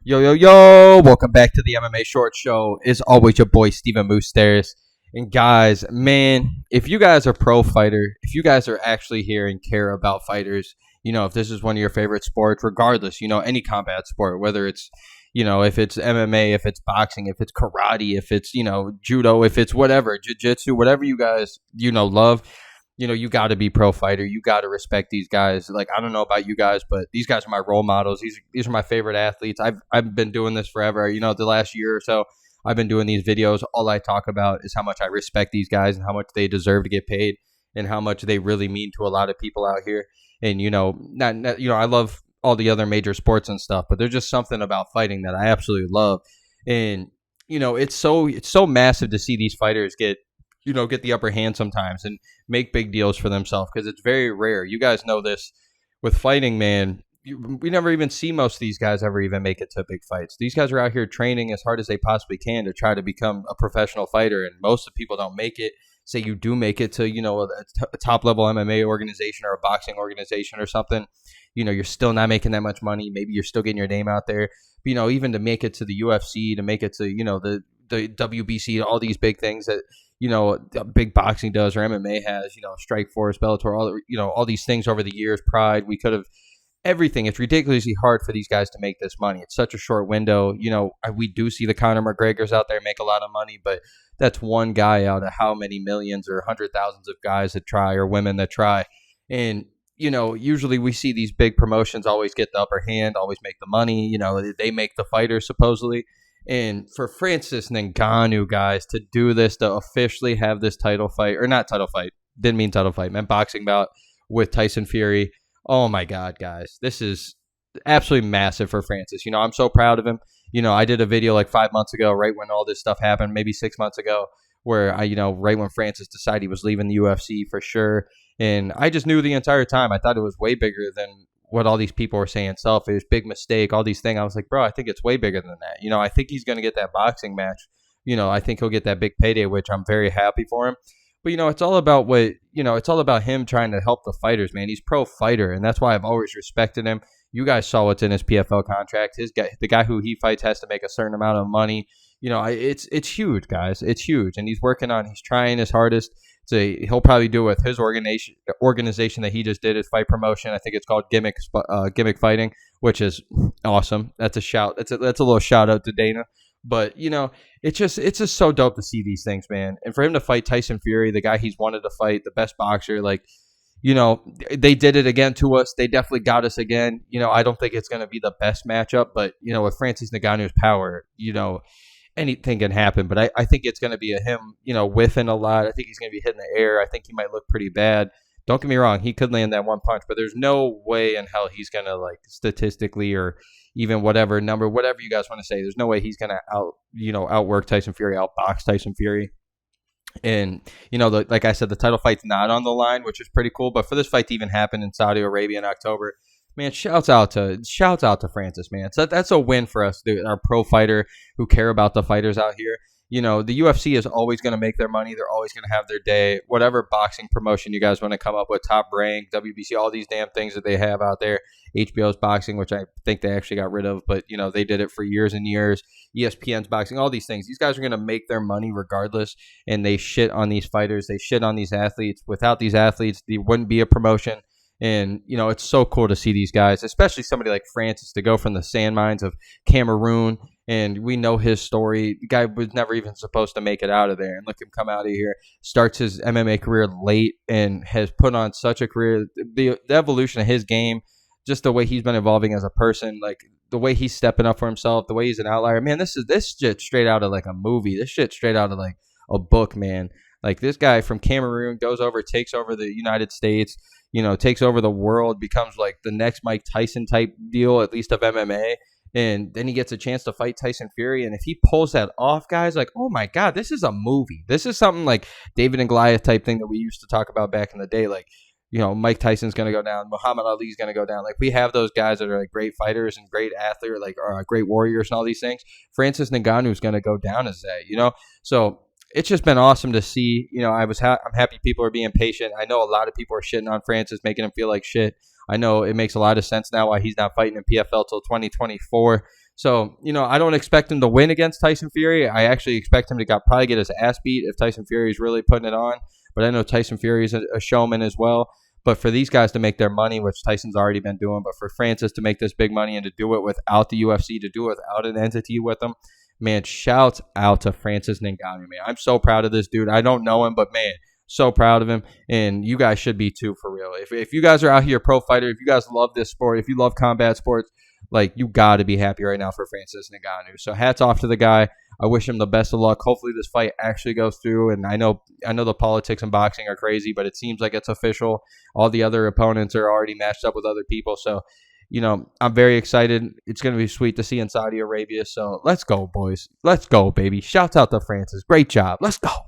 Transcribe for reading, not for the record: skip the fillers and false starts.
Yo, yo, yo! Welcome back to the MMA Short Show. It's always your boy, Steven Moustaris. And guys, man, if you guys are pro fighter, if you guys are actually here and care about fighters, if this is one of your favorite sports, regardless, any combat sport, whether it's, if it's MMA, if it's boxing, if it's karate, if it's, judo, if it's whatever, jiu-jitsu, whatever you guys, love, you got to be pro fighter. You got to respect these guys. Like, I don't know about you guys, but these guys are my role models. These are my favorite athletes. I've been doing this forever. The last year or so, I've been doing these videos. All I talk about is how much I respect these guys and how much they deserve to get paid and how much they really mean to a lot of people out here. And, I love all the other major sports and stuff, but there's just something about fighting that I absolutely love. And, it's so massive to see these fighters get the upper hand sometimes and make big deals for themselves because it's very rare. You guys know this with fighting, man. We never even see most of these guys ever even make it to big fights. These guys are out here training as hard as they possibly can to try to become a professional fighter, and most of the people don't make it. Say you do make it to, a top-level MMA organization or a boxing organization or something, you're still not making that much money. Maybe you're still getting your name out there. But, even to make it to the UFC, to make it to, the WBC, all these big things that, big boxing does or MMA has, Strikeforce, Bellator, all these things over the years, Pride, we could have everything. It's ridiculously hard for these guys to make this money. It's such a short window. We do see the Conor McGregors out there make a lot of money, but that's one guy out of how many millions or hundred thousands of guys that try or women that try. And, usually we see these big promotions always get the upper hand, always make the money. They make the fighters supposedly. And for Francis Ngannou, guys, to do this, to officially have this title fight, or not title fight, didn't mean title fight, meant boxing bout with Tyson Fury. Oh my God, guys, this is absolutely massive for Francis. I'm so proud of him. I did a video like 5 months ago, right when all this stuff happened, maybe 6 months ago, where right when Francis decided he was leaving the UFC for sure. And I just knew the entire time, I thought it was way bigger than what all these people were saying, selfish, big mistake, all these things. I was like, bro, I think it's way bigger than that. I think he's going to get that boxing match. I think he'll get that big payday, which I'm very happy for him. But, it's all about it's all about him trying to help the fighters, man. He's pro fighter, and that's why I've always respected him. You guys saw what's in his PFL contract. The guy who he fights has to make a certain amount of money. It's huge, guys. It's huge, and he's trying his hardest. He'll probably do it with his organization that he just did, his fight promotion. I think it's called Gimmick Fighting, which is awesome. That's a shout. That's a little shout out to Dana. But it's just so dope to see these things, man. And for him to fight Tyson Fury, the guy he's wanted to fight, the best boxer, they did it again to us. They definitely got us again. I don't think it's going to be the best matchup, but with Francis Ngannou's power, anything can happen, but I think it's going to be him, whiffing a lot. I think he's going to be hitting the air. I think he might look pretty bad. Don't get me wrong. He could land that one punch, but there's no way in hell he's going to, statistically or even whatever number, whatever you guys want to say, there's no way he's going to outwork Tyson Fury, outbox Tyson Fury. And, like I said, the title fight's not on the line, which is pretty cool. But for this fight to even happen in Saudi Arabia in October, man, shouts out to Francis, man. So that's a win for us, our pro fighter who care about the fighters out here. The UFC is always going to make their money. They're always going to have their day. Whatever boxing promotion you guys want to come up with, Top Rank, WBC, all these damn things that they have out there. HBO's boxing, which I think they actually got rid of, but, they did it for years and years. ESPN's boxing, all these things. These guys are going to make their money regardless, and they shit on these fighters. They shit on these athletes. Without these athletes, there wouldn't be a promotion. And, it's so cool to see these guys, especially somebody like Francis, to go from the sand mines of Cameroon. And we know his story. The guy was never even supposed to make it out of there. And look him come out of here, starts his MMA career late and has put on such a career. The evolution of his game, just the way he's been evolving as a person, like the way he's stepping up for himself, the way he's an outlier. Man, this shit straight out of like a movie. This shit straight out of like a book, man. Like this guy from Cameroon goes over, takes over the United States, takes over the world, becomes like the next Mike Tyson type deal, at least of MMA. And then he gets a chance to fight Tyson Fury. And if he pulls that off, guys, like, oh my God, this is a movie. This is something like David and Goliath type thing that we used to talk about back in the day. Like, Mike Tyson's going to go down. Muhammad Ali's going to go down. Like, we have those guys that are like great fighters and great athletes, or great warriors and all these things. Francis Ngannou is going to go down as that, So it's just been awesome to see. I'm happy people are being patient. I know a lot of people are shitting on Francis, making him feel like shit. I know it makes a lot of sense now why he's not fighting in PFL till 2024. So, I don't expect him to win against Tyson Fury. I actually expect him to probably get his ass beat if Tyson Fury is really putting it on. But I know Tyson Fury is a showman as well. But for these guys to make their money, which Tyson's already been doing, but for Francis to make this big money and to do it without the UFC, to do it without an entity with them, man, shouts out to Francis Ngannou, man. I'm so proud of this dude. I don't know him, but man, so proud of him. And you guys should be too, for real. If you guys are out here pro fighter, if you guys love this sport, if you love combat sports, like, you got to be happy right now for Francis Ngannou. So hats off to the guy. I wish him the best of luck. Hopefully this fight actually goes through. And I know the politics in boxing are crazy, but it seems like it's official. All the other opponents are already matched up with other people. So, I'm very excited. It's going to be sweet to see in Saudi Arabia. So let's go, boys. Let's go, baby. Shouts out to Francis. Great job. Let's go.